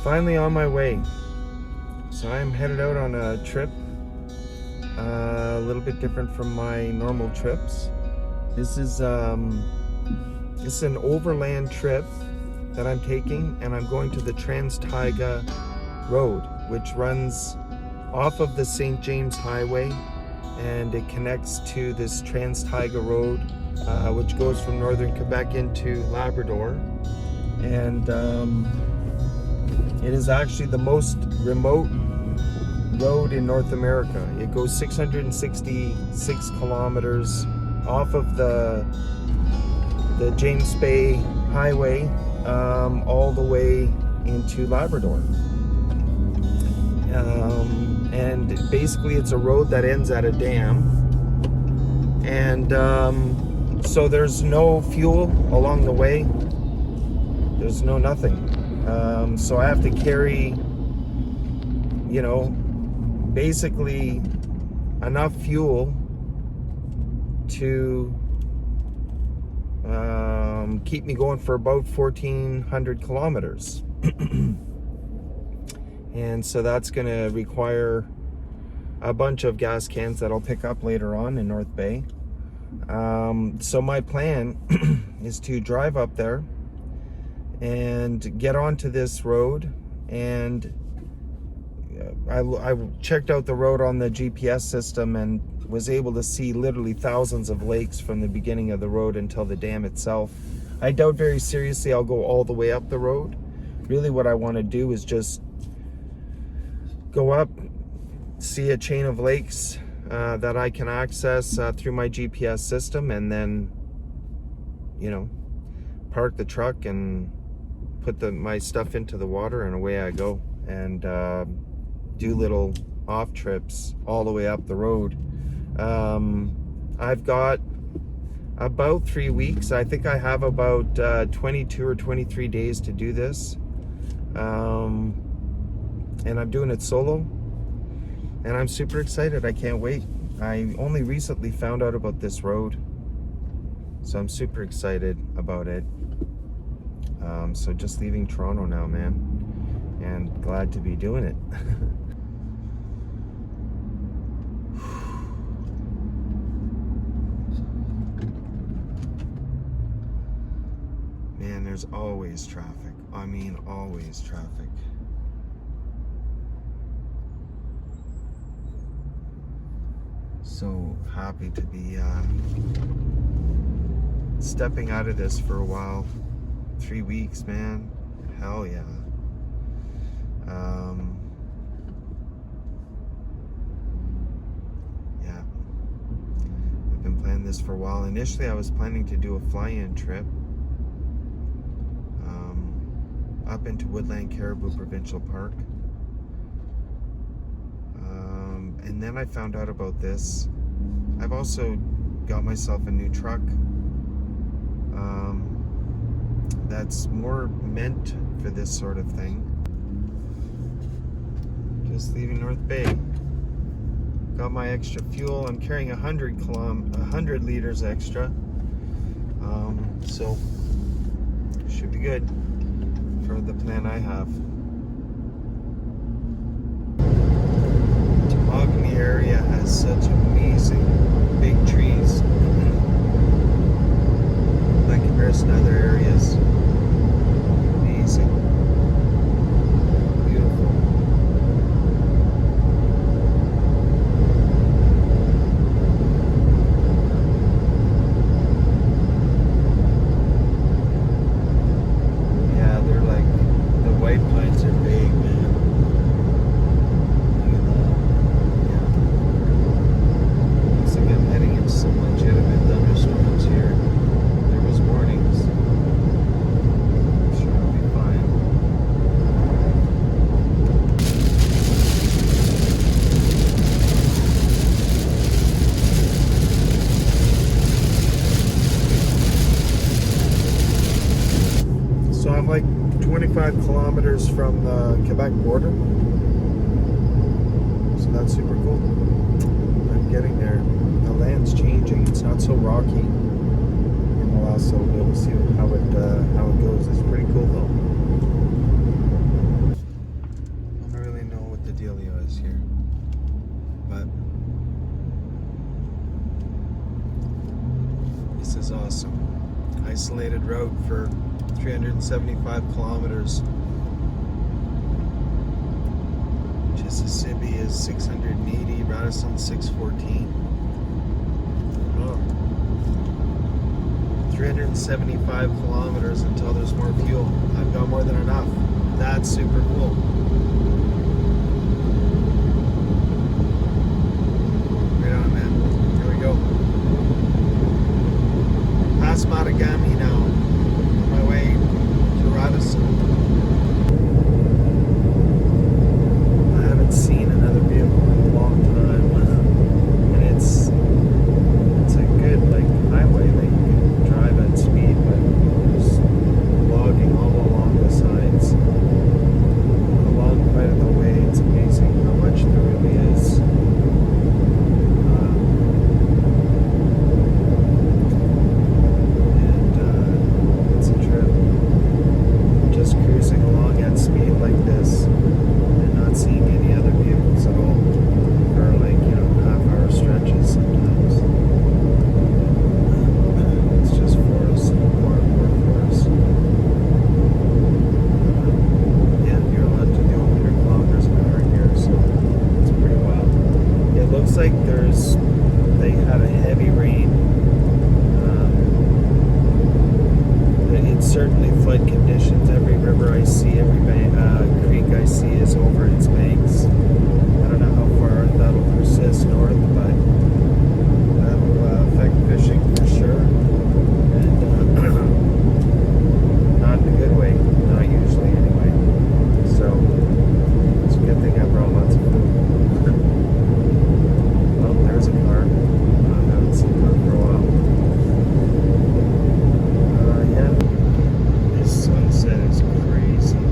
Finally on my way. So I'm headed out on a trip, a little bit different from my normal trips. This is an overland trip that I'm taking, and I'm going to the Trans Taiga Road, which runs off of the St. James Highway, and it connects to this Trans Taiga Road, which goes from Northern Quebec into Labrador. And it is actually the most remote road in North America. It goes 666 kilometers off of the James Bay Highway, all the way into Labrador. And basically it's a road that ends at a dam, and so there's no fuel along the way. There's no nothing. So I have to carry, basically enough fuel to keep me going for about 1,400 kilometers. And so that's going to require a bunch of gas cans that I'll pick up later on in North Bay. So my plan is to drive up there and get onto this road, and I checked out the road on the GPS system and was able to see literally thousands of lakes from the beginning of the road until the dam itself. I doubt very seriously I'll go all the way up the road. Really what I want to do is just go up, see a chain of lakes that I can access through my GPS system, and then park the truck and put my stuff into the water, and away I go, and do little off trips all the way up the road. I've got about 3 weeks. I think I have about 22 or 23 days to do this, and I'm doing it solo, and I'm super excited. I can't wait. I only recently found out about this road, so I'm super excited about it. So just leaving Toronto now, man, and glad to be doing it. Man, there's always traffic. I mean, always traffic. So happy to be stepping out of this for a while. 3 weeks, man. Hell yeah. Yeah. I've been planning this for a while. Initially, I was planning to do a fly-in trip up into Woodland Caribou Provincial Park. And then I found out about this. I've also got myself a new truck that's more meant for this sort of thing. Just leaving North Bay. Got my extra fuel. I'm carrying 100 liters extra. So should be good for the plan I have. The area has such amazing big trees by comparison to other areas. Amazing. Beautiful. Yeah, they're like, the white pines are big, man. Some legitimate thunderstorms here. There was warnings. I'm sure I'll be fine. So I'm like 25 kilometers from the Quebec border. So that's super cool. I'm getting there. The land's changing. It's not so rocky in the last little bit. We'll see how it goes. It's pretty cool though. This is awesome. Isolated route for 375 kilometers. Mississippi is 680, Radisson 614. Oh. 375 kilometers until there's more fuel. I've got more than enough. That's super cool. Right on, man. Here we go. Past Matagami now. On my way to Radisson. Seen another vehicle in a long time, and it's a good like highway that you can drive at speed, but there's logging all along the sides, along quite of the way. It's amazing how much there really is. It's a trip. Just cruising along at speed like this. Not seeing any other vehicles at all for like, half-hour stretches sometimes. It's just forest, more and more forest. Yeah, you're allowed to do 100 kilometers an hour here, so it's pretty wild. It looks like they had a heavy rain. It's certainly flood conditions. Every river I see, every creek I see is over its banks. I don't know how far that'll persist north, but that'll affect fishing for sure. And not in a good way, not usually anyway. So it's a good thing I brought lots of food. Well, there's a car. I haven't seen one for a while. Yeah. This sunset is crazy.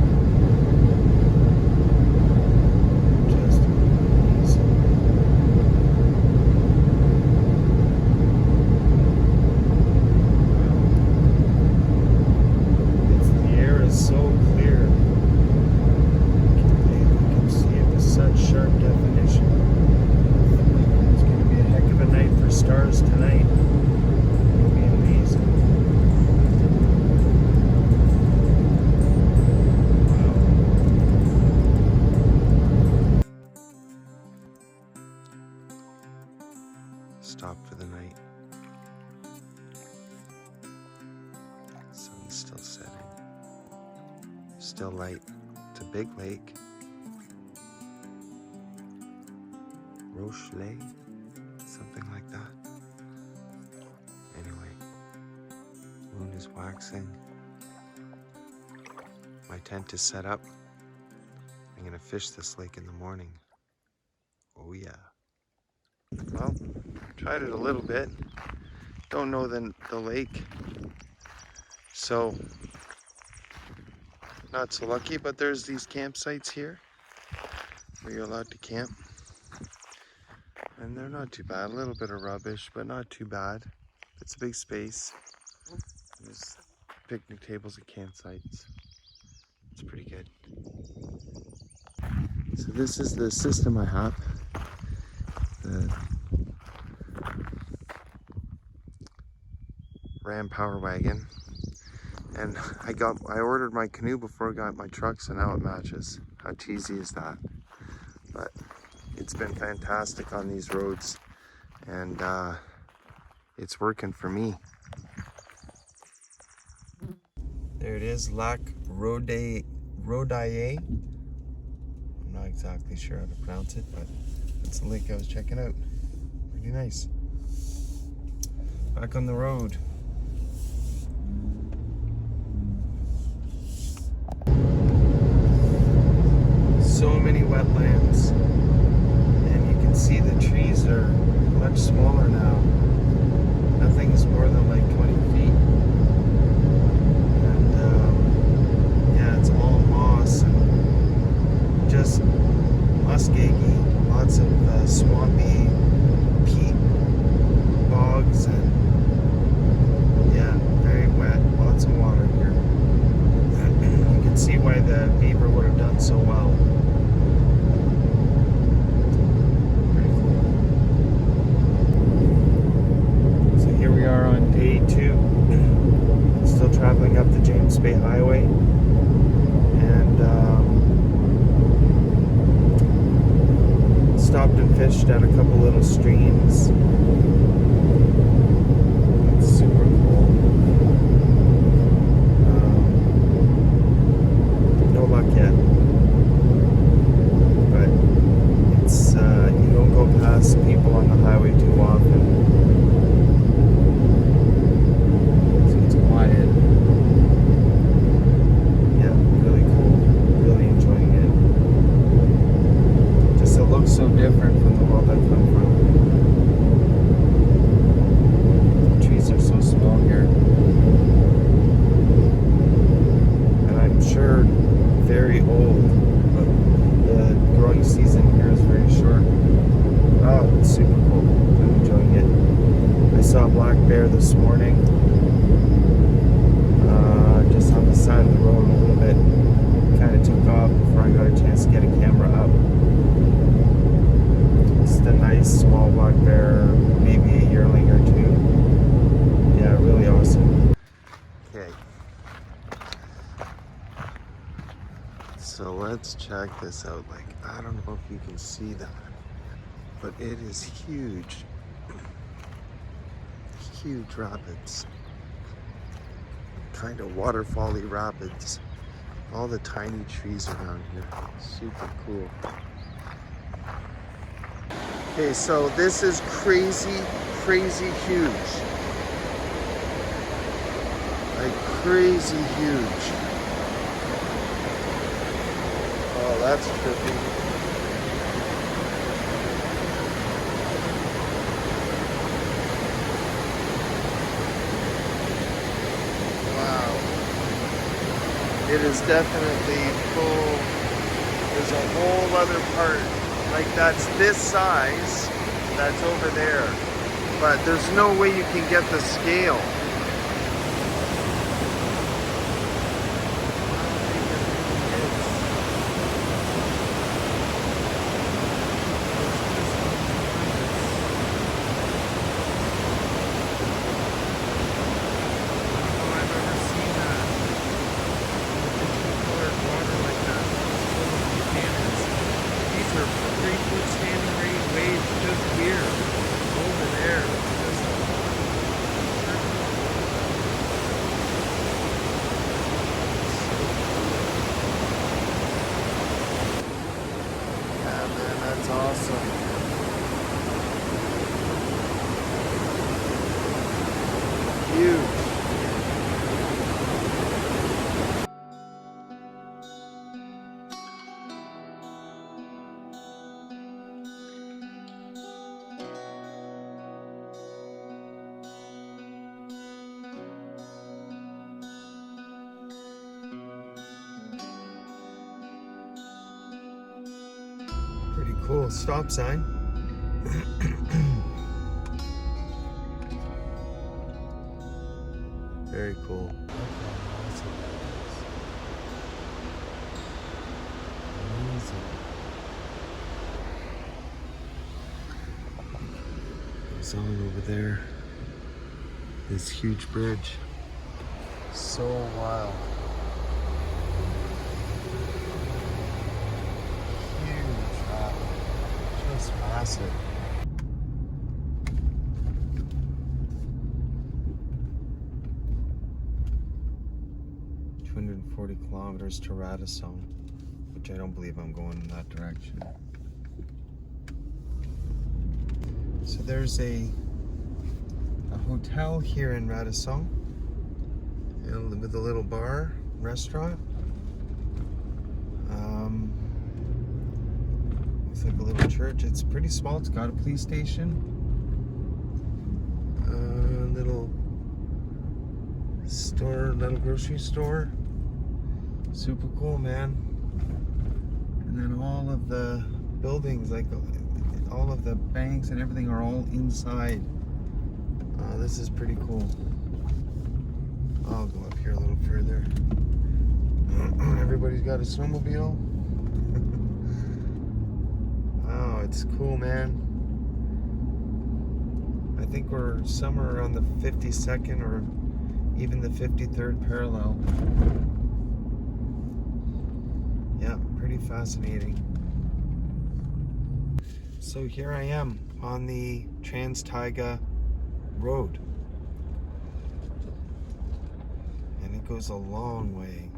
Just amazing. The air is so clear. You can see it with such sharp definition. It's going to be a heck of a night for stars tonight. It'll be amazing. Stop for the night. Sun's still setting. Still light. It's a big lake. Roche Lake? Something like that. Anyway, moon is waxing. My tent is set up. I'm gonna fish this lake in the morning. Oh yeah. Well, tried it a little bit. Don't know the lake, so not so lucky, but there's these campsites here where you're allowed to camp, and they're not too bad. A little bit of rubbish, but not too bad. It's a big space. There's picnic tables and campsites. It's pretty good. So this is the system I have. The Ram Power Wagon, and I ordered my canoe before I got my truck, so now it matches. How cheesy is that? But it's been fantastic on these roads, and it's working for me. There it is, Lac Rodier. I'm not exactly sure how to pronounce it, but that's the lake I was checking out. Pretty nice. Back on the road. So many wetlands, and you can see the trees are much smaller now. Nothing's more than like 20 feet. And yeah, it's all moss and just muskegee, lots of swampy peat bogs, and yeah, very wet, lots of water here. You can see why the beaver would have done so well. Pretty cool. fished at a couple little streams. It's super cool. No luck yet. But it's, you don't go past people on the highway too often. So it's quiet. Yeah, really cool. Really enjoying it. Just it looks so different from the world I come from. The trees are so small here. And I'm sure very old, but the growing season here is very short. Oh, it's super cool. I'm enjoying it. I saw a black bear this morning, just on the side of the road a little bit. Kind of took off before I got a chance to get a camera up. Just a nice small black bear, maybe a yearling or two. Yeah, really awesome. Okay. So let's check this out. Like, I don't know if you can see that, but it is huge. Huge rapids. Kind of waterfall-y rapids. All the tiny trees around here. Super cool. Okay, so this is crazy, crazy huge. Like crazy huge. Oh, that's trippy. Wow. It is definitely full. There's a whole other part, like that's this size, that's over there. But there's no way you can get the scale. That's awesome. Huge. Pretty cool stop sign. Very cool. Amazing. It's on over there. This huge bridge. So wild. Just massive. Kilometers to Radisson, which I don't believe I'm going in that direction. So there's a hotel here in Radisson, and with a little bar, restaurant. Looks like a little church. It's pretty small. It's got a police station, little store, little grocery store. Super cool, man. And then all of the buildings, like all of the banks and everything, are all inside. This is pretty cool. I'll go up here a little further. Everybody's got a snowmobile. Oh, it's cool, man. I think we're somewhere around the 52nd or even the 53rd parallel. Yeah, pretty fascinating. So here I am on the Trans Taiga Road, and it goes a long way.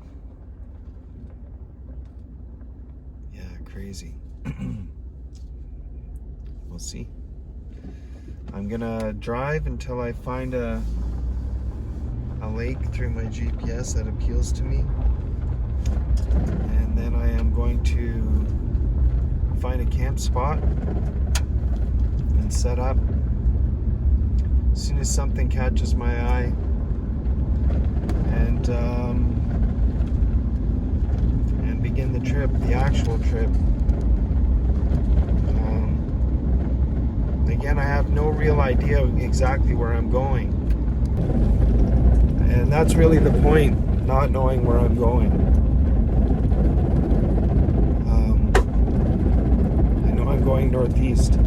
Yeah, crazy. We'll see. I'm gonna drive until I find a lake through my GPS that appeals to me, and then I am going to find a camp spot and set up. As soon as something catches my eye, and begin the trip, the actual trip. Again, I have no real idea exactly where I'm going, and that's really the point, not knowing where I'm going. I know I'm going northeast.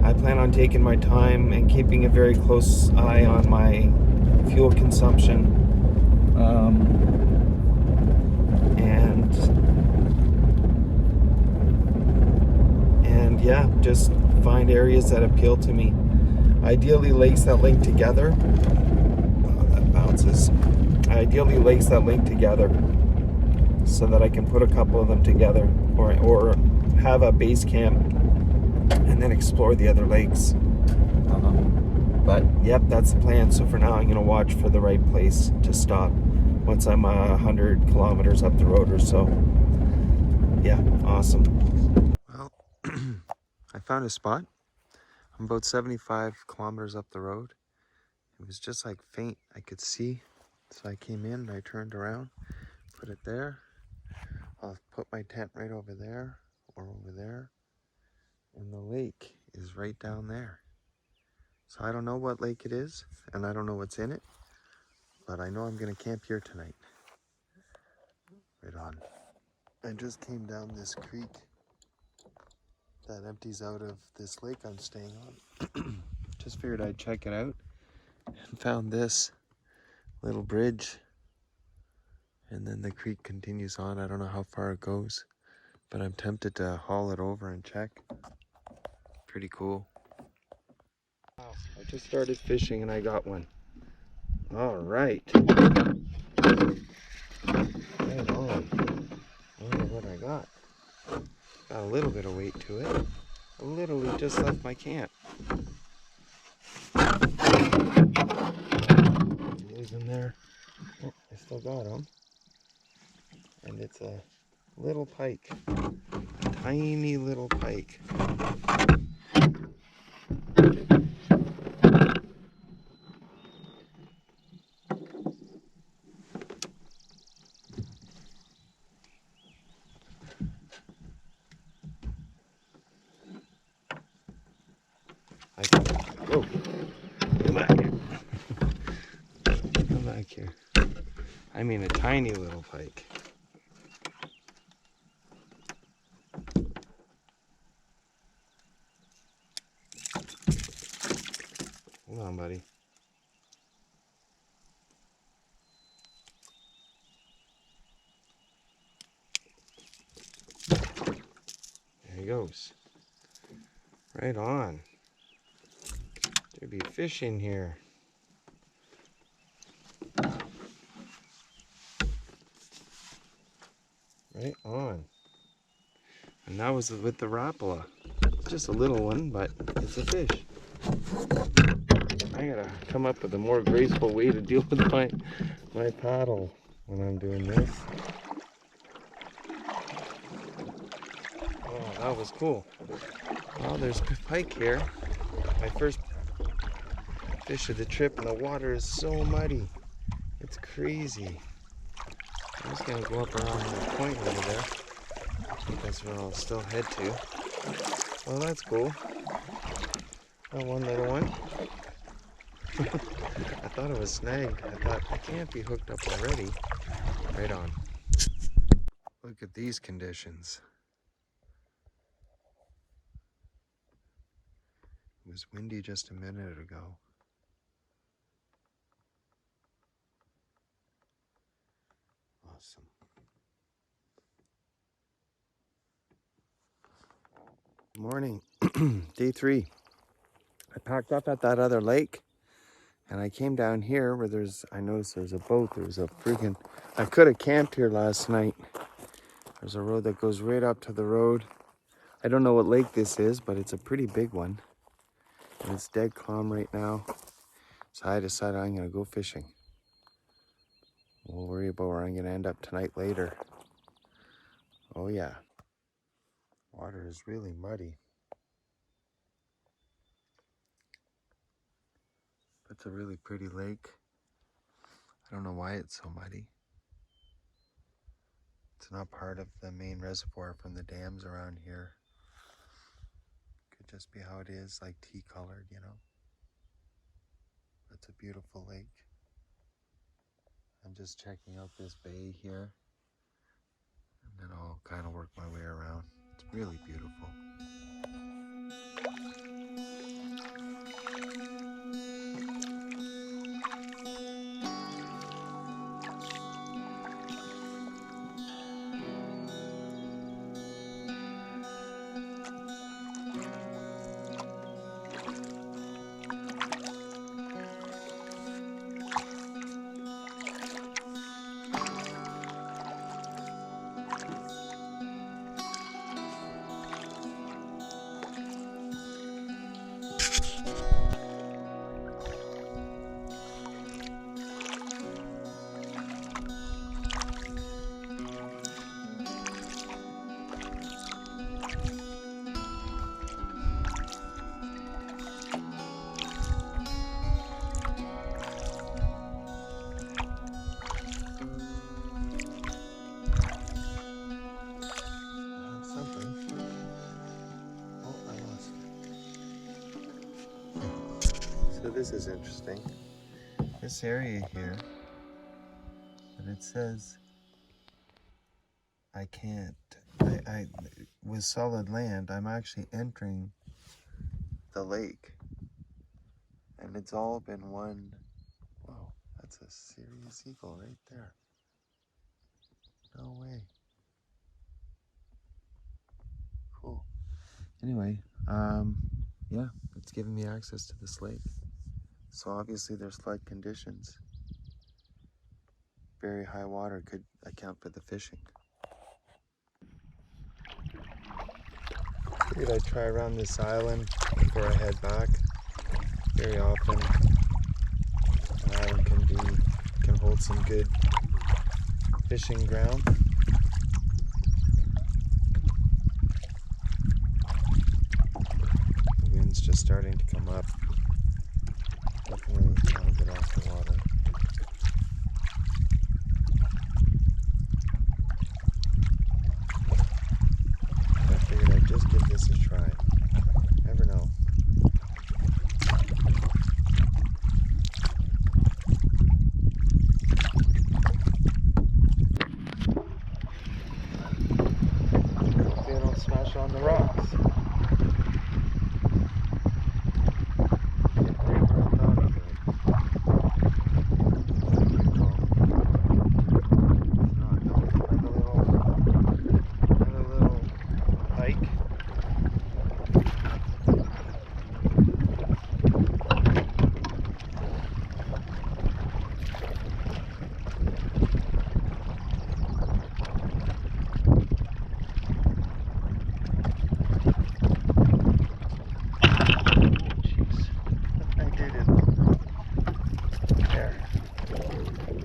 I plan on taking my time and keeping a very close eye on my fuel consumption. And yeah, just find areas that appeal to me. Ideally lakes that link together. Oh, that bounces. Ideally lakes that link together so that I can put a couple of them together, or have a base camp and then explore the other lakes. But yep, that's the plan. So for now, I'm gonna watch for the right place to stop once I'm 100 kilometers up the road or so. Yeah, awesome. Well, I found a spot. I'm about 75 kilometers up the road. It was just like faint, I could see. So I came in and I turned around, put it there. I'll put my tent right over there or over there. And the lake is right down there. So I don't know what lake it is, and I don't know what's in it, but I know I'm gonna camp here tonight. Right on. I just came down this creek that empties out of this lake I'm staying on. Just figured I'd check it out, and found this little bridge, and then the creek continues on. I don't know how far it goes, but I'm tempted to haul it over and check. Pretty cool. Wow, I just started fishing and I got one. All right. Right on. I wonder what I got. Got a little bit of weight to it. I literally just left my camp. He is in there. Oh, I still got him. And it's a little pike. A tiny little pike. Whoa. Come back here. Come back here. I mean a tiny little pike. Hold on, buddy. There he goes. Right on. There'd be fish in here. Right on. And that was with the Rapala. Just a little one, but it's a fish. I gotta come up with a more graceful way to deal with my paddle when I'm doing this. Oh, that was cool. Well, there's pike here. My first fish of the trip, and the water is so muddy. It's crazy. I'm just gonna go up around the point over there. I think that's where I'll still head to. Well, that's cool. Got one little one. I thought it was snagged. I thought, I can't be hooked up already. Right on. Look at these conditions. It was windy just a minute ago. Awesome. Morning. Day 3. I packed up at that other lake and I came down here where I noticed there's a boat. There's a freaking, I could have camped here last night. There's a road that goes right up to the road. I don't know what lake this is, but it's a pretty big one. And it's dead calm right now. So I decided I'm gonna go fishing. We'll worry about where I'm gonna end up tonight later. Oh yeah. Water is really muddy. It's a really pretty lake. I don't know why it's so muddy. It's not part of the main reservoir from the dams around here. Could just be how it is, like tea colored, you know. It's a beautiful lake. I'm just checking out this bay here, and then I'll kind of work my way around. It's really beautiful. So this is interesting. This area here, but it says I can't. With solid land, I'm actually entering the lake, and it's all been one. Whoa, that's a serious eagle right there. No way. Cool. Anyway, yeah, it's giving me access to this lake. So obviously there's flood conditions. Very high water could account for the fishing. Figured I'd try around this island before I head back. Very often an island can hold some good fishing ground. The wind's just starting to come up. Definitely want to get off the water. I figured I'd just give this a try. Never know. Hopefully I don't smash on the rocks.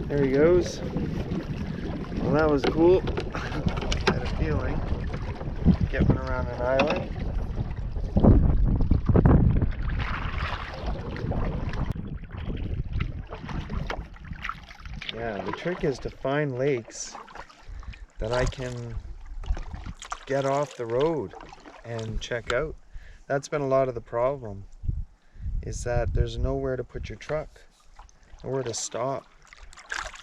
There he goes. Well, that was cool. Had a feeling. Getting around an island. Yeah, the trick is to find lakes that I can get off the road and check out. That's been a lot of the problem, is that there's nowhere to put your truck, nowhere to stop.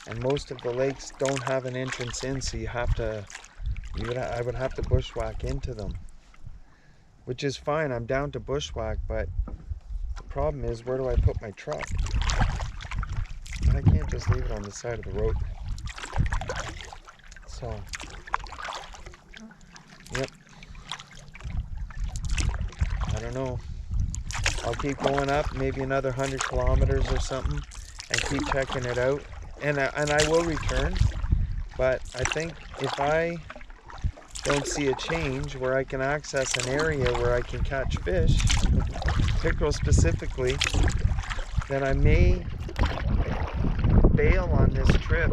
And most of the lakes don't have an entrance in, so I would have to bushwhack into them. Which is fine, I'm down to bushwhack, but the problem is, where do I put my truck? I can't just leave it on the side of the road. So, yep. I don't know. I'll keep going up, maybe another 100 kilometers or something, and keep checking it out. And I will return, but I think if I don't see a change where I can access an area where I can catch fish, pickerel specifically, then I may bail on this trip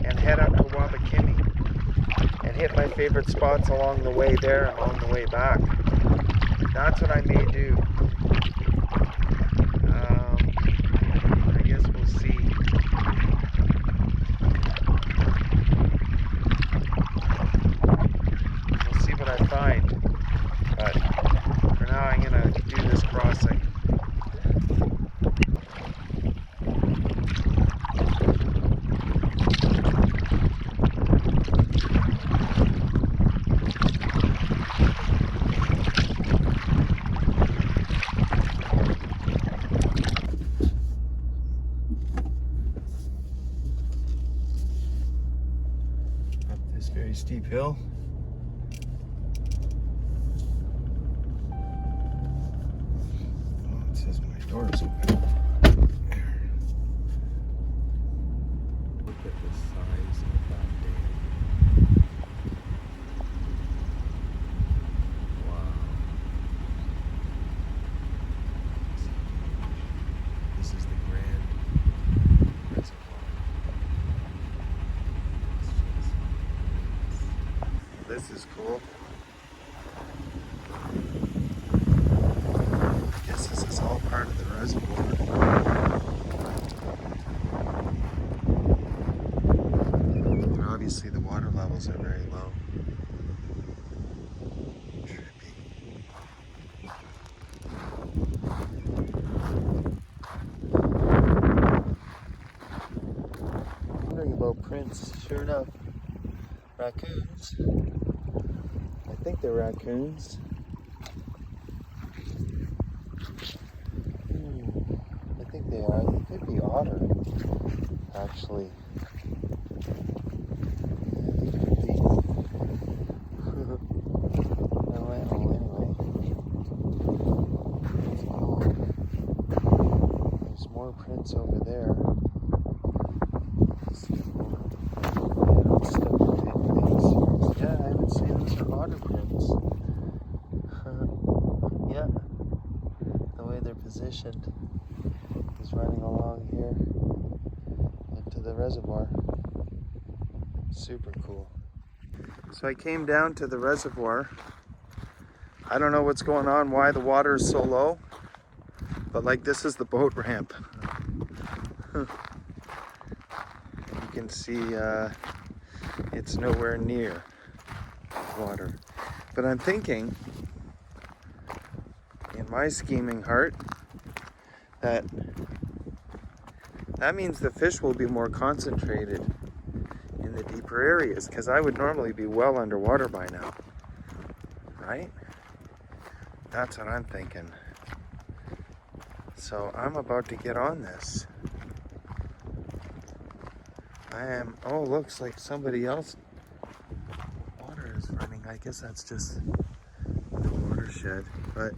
and head up to Wabakimi and hit my favorite spots along the way there and along the way back. That's what I may do. I guess we'll see. We'll see what I find. But for now, I'm gonna do this crossing. Very steep hill. Oh, it says my door is open. There. Look at the size of that dam. Wow. This is the Grand Reservoir. This is cool. I guess this is all part of the reservoir. And obviously the water levels are very low. Trippy. Wondering about prints. Sure enough, raccoons. I think they're raccoons. I think they are. They could be otter, actually. There's more prints over there. Yeah, I haven't seen those are otter prints. Yeah, the way they're positioned is running along here into the reservoir. Super cool. So I came down to the reservoir. I don't know what's going on, why the water is so low, but like this is the boat ramp. You can see it's nowhere near water. But I'm thinking, in my scheming heart, that means the fish will be more concentrated in the deeper areas, because I would normally be well underwater by now, right? That's what I'm thinking. So I'm about to get on this. Oh, looks like somebody else. Water is running. I guess that's just the watershed, but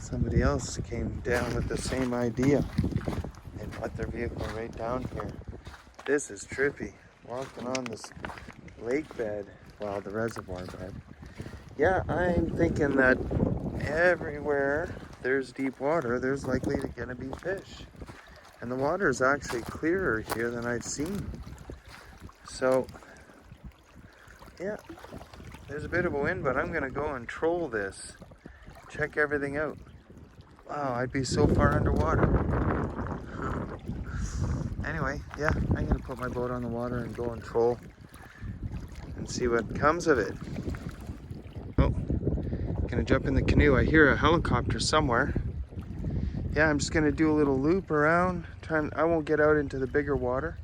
somebody else came down with the same idea and put their vehicle right down here. This is trippy. Walking on this lake bed, well, the reservoir bed. Yeah, I'm thinking that everywhere there's deep water, there's likely gonna be fish. And the water is actually clearer here than I've seen. So, yeah, there's a bit of a wind, but I'm gonna go and troll this. Check everything out. Wow, I'd be so far underwater. Anyway, yeah, I'm gonna put my boat on the water and go and troll and see what comes of it. Oh, gonna jump in the canoe. I hear a helicopter somewhere. Yeah, I'm just gonna do a little loop around. I won't get out into the bigger water,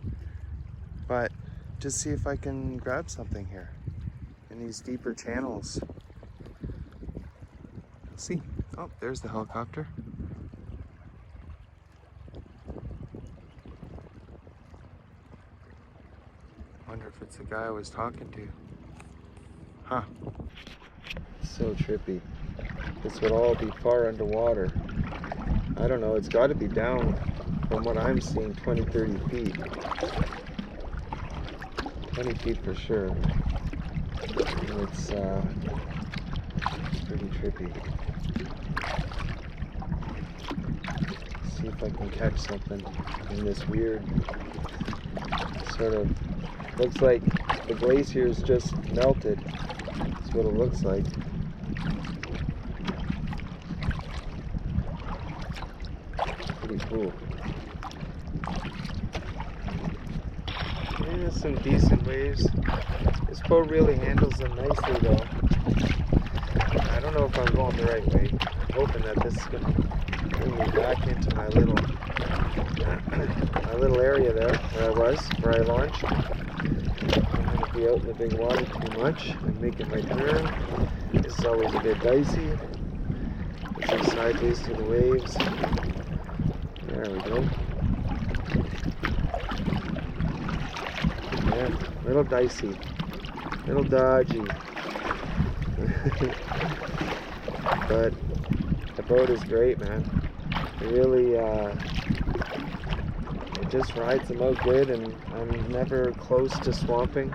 but just see if I can grab something here in these deeper channels. Let's see. Oh, there's the helicopter. Wonder if it's the guy I was talking to. Huh. So trippy. This would all be far underwater. I don't know, it's got to be down, from what I'm seeing, 20, 30 feet. 20 feet for sure. And it's pretty trippy. See if I can catch something in this weird sort of, looks like the glacier's just melted. That's what it looks like. Pretty cool. Yeah, some decent waves. This boat really handles them nicely though. I don't know if I'm going the right way. I'm hoping that this is going to bring me back into my little area there where I launched. I'm going to be out in the big water too much. I'm making my turn. This is always a bit dicey. This is sideways to the waves. There we go. Yeah, a little dicey, a little dodgy. But the boat is great, man. It really, it just rides them out good, and I'm never close to swamping.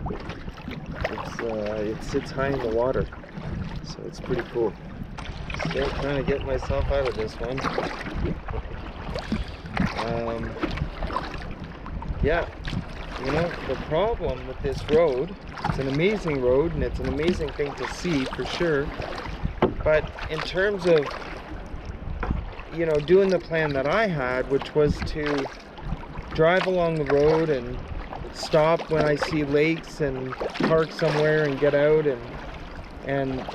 It sits high in the water, so it's pretty cool. Still trying to get myself out of this one. Yeah, you know, the problem with this road, it's an amazing road and it's an amazing thing to see for sure, but in terms of, you know, doing the plan that I had, which was to drive along the road and stop when I see lakes and park somewhere and get out and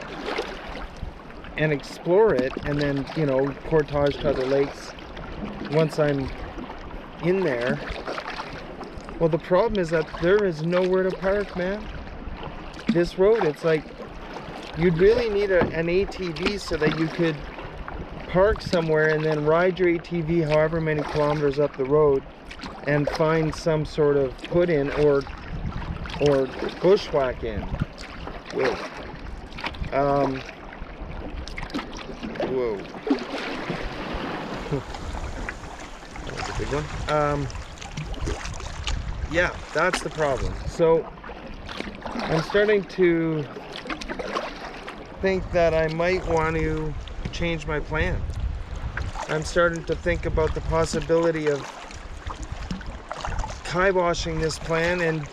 explore it, and then, you know, portage to other lakes once I'm in there. Well, the problem is that there is nowhere to park, man. This road, it's like you'd really need an ATV so that you could park somewhere and then ride your ATV however many kilometers up the road and find some sort of put in or bushwhack in. Whoa. Whoa. That was a big one. Yeah, that's the problem. So I'm starting to think that I might want to change my plan. I'm starting to think about the possibility of kibosing this plan and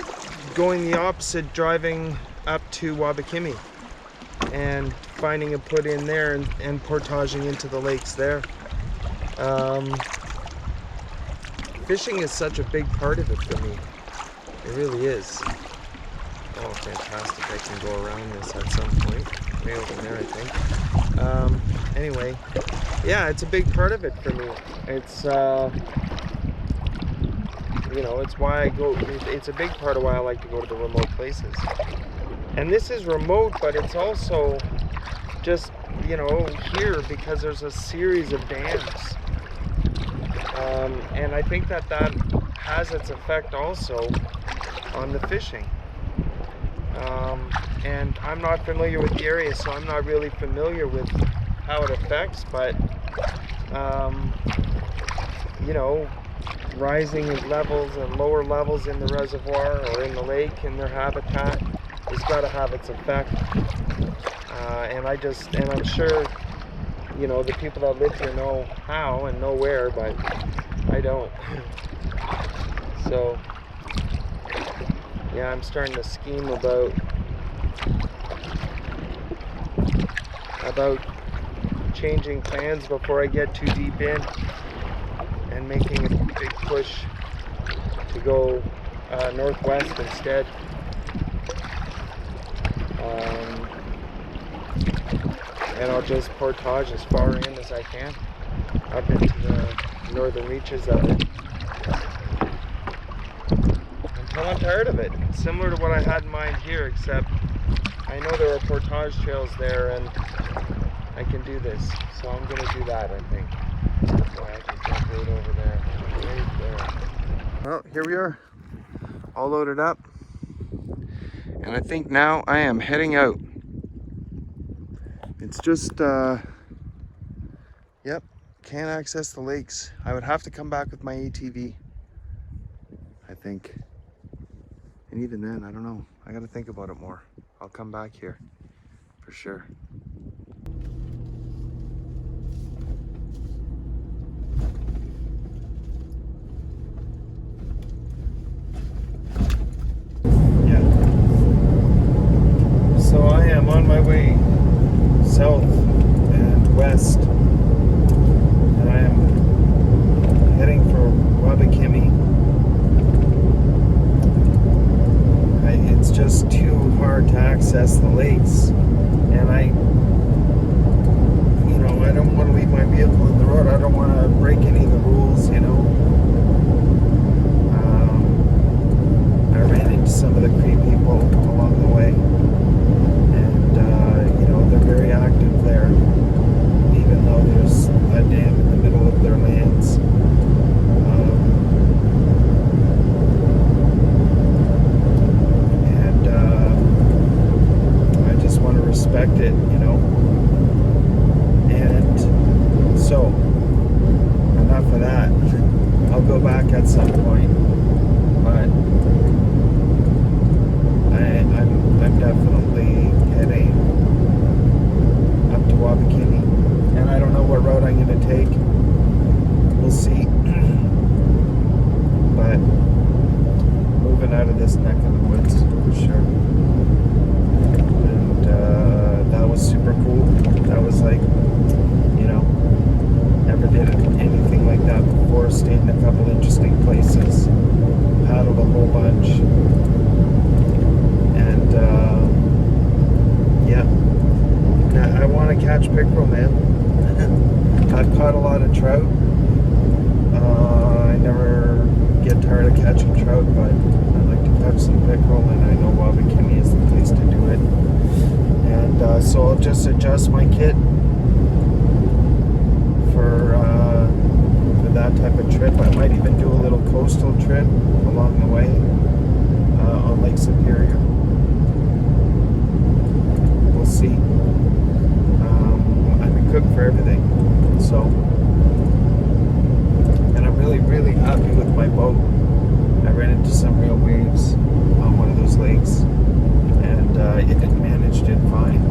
going the opposite, driving up to Wabakimi and finding a put in there and portaging into the lakes there. Fishing is such a big part of it for me. It really is. Oh, fantastic. I can go around this at some point. Way over there, I think. Anyway, yeah, it's a big part of it for me. It's, you know, it's why I go, it's a big part of why I like to go to the remote places. And this is remote, but it's also just, you know, here because there's a series of dams. And I think that has its effect also on the fishing. And I'm not familiar with the area, so I'm not really familiar with how it affects, but you know, rising levels and lower levels in the reservoir or in the lake in their habitat has got to have its effect. And I'm sure, you know, the people that live here know how and know where, but I don't. So yeah, I'm starting to scheme about changing plans before I get too deep in and making a big push to go northwest instead. And I'll just portage as far in as I can up into the northern reaches of it until I'm tired of it. Similar to what I had in mind here, except I know there are portage trails there and I can do this, so I'm going to do that, I think. So I can jump right over there, right there. Well, here we are, all loaded up. And I think now I am heading out. It's just, yep, can't access the lakes. I would have to come back with my ATV, I think. And even then, I don't know. I gotta think about it more. I'll come back here, for sure. Yeah. So I am on my way south and west. And I am heading for Wabakimi. It's just too hard to access the lakes, and I don't want to leave my vehicle on the road. I don't want to break any of the rules, I ran into some of the Cree people along the way, and they're very active there, even though there's a dam in the middle of their lands. Respect it, and so enough of that. I'll go back at some point, but I'm definitely heading up to Wabakimi, and I don't know what route I'm going to take. We'll see, but moving out of this neck of the woods for sure. That was super cool. That was like, never did anything like that before. Stayed in a couple interesting places, paddled a whole bunch, and yeah, I want to catch pickerel, man. I've caught a lot of trout. I never get tired of catching trout, but I like to catch some pickerel, and I know Wabakimi is the place to do it. And so I'll just adjust my kit for that type of trip. I might even do a little coastal trip along the way on Lake Superior. We'll see. I'm a cook for everything. So, and I'm really, really happy with my boat. I ran into some real waves on one of those lakes, and it managed it fine.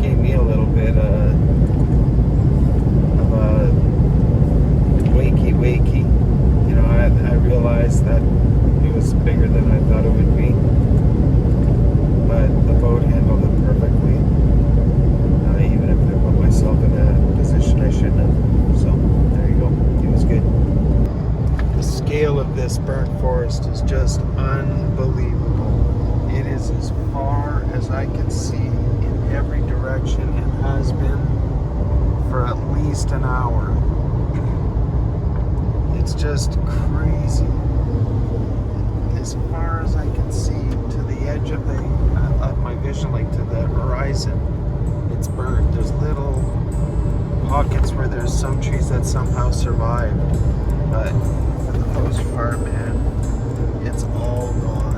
Gave me a little bit of a wakey. I realized that it was bigger than I thought it would be, but the boat handled it perfectly, even if I put myself in a position I shouldn't have. So there you go. It was good. The scale of this burnt forest is just unbelievable. It is as far as I can see in every direction, and has been for at least an hour. It's just crazy. As far as I can see, to the edge of my vision, like to the horizon, it's burnt. There's little pockets where there's some trees that somehow survived, but for the most part, man, it's all gone.